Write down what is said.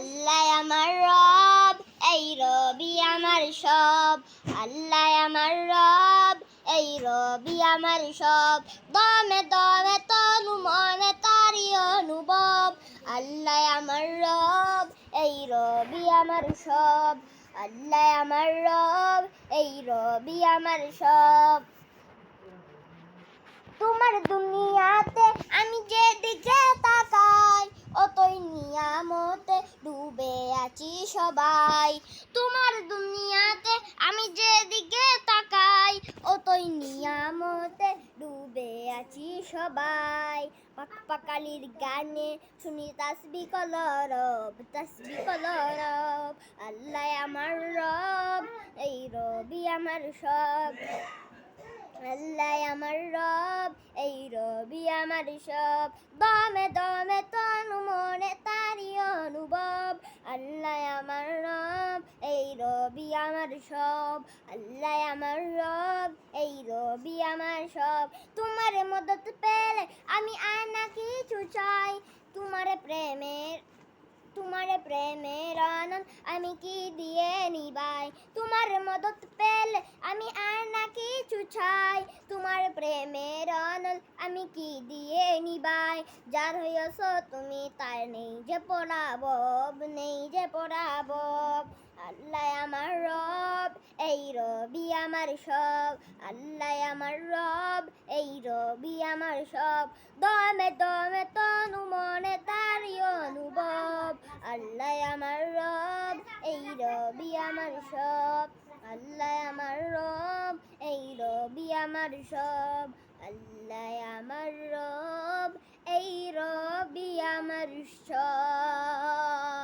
আল্লাহ আমার রব, এই রবি আমার সব। আল্লাহ আমার রব, এই রবি আমার সব। দমে দমে তনু মনে তারি অনুভব। আল্লাহ আমার রব, এই রবি আমার সব। আল্লাহ আমার রব, এই রবি আমার সব। তোমার দুনিয়াতে আমি যেদিকে তাকাই, অতই নিয়ামতে ডুবে আছি সবাই। তোমার দুনিয়াতে আমি যেদিকে তাকাই, অতই নিয়ামতে ডুবে আছি সবাই। পাকালির গানে শুনি তাসবিহ কলরব, তাসবিহ কলরব। আল্লাহ আমার রব, এই রবি আমার সব। আল্লাহ আমার রব, এই রবি আমার সব। দমে দমে তনু মনে তারি অনুভব। আল্লাহ আমার রব, এই রবি আমার সব। আল্লাহ আমার রব, এই রবি আমার সব। তোমার মদত পেলে আমি আর না কিছু চাই। তোমার প্রেমের আনন্দ আমি কি দিয়ে নিবাই। তোমার মদত পেলে আমি আর না কিছু চাই। তোমার প্রেমের আনন্দ আমি কি দিয়ে নিবাই। যার হইয়াছ তুমি তার নেই যে পরাভব, নেই যে পরাভব। আল্লাহ আমার রব, এই রবি আমার সব। আল্লাহ আমার রব, এই রবি আমার সব। দমে দমে তনু মনে তারি অনুভব। আল্লাহ আমার রব, এই রবি আমার সব। আল্লাহ আমার রব, এই রবি আমার সব। আল্লাহ আমার রব, এই রবি আমার সব।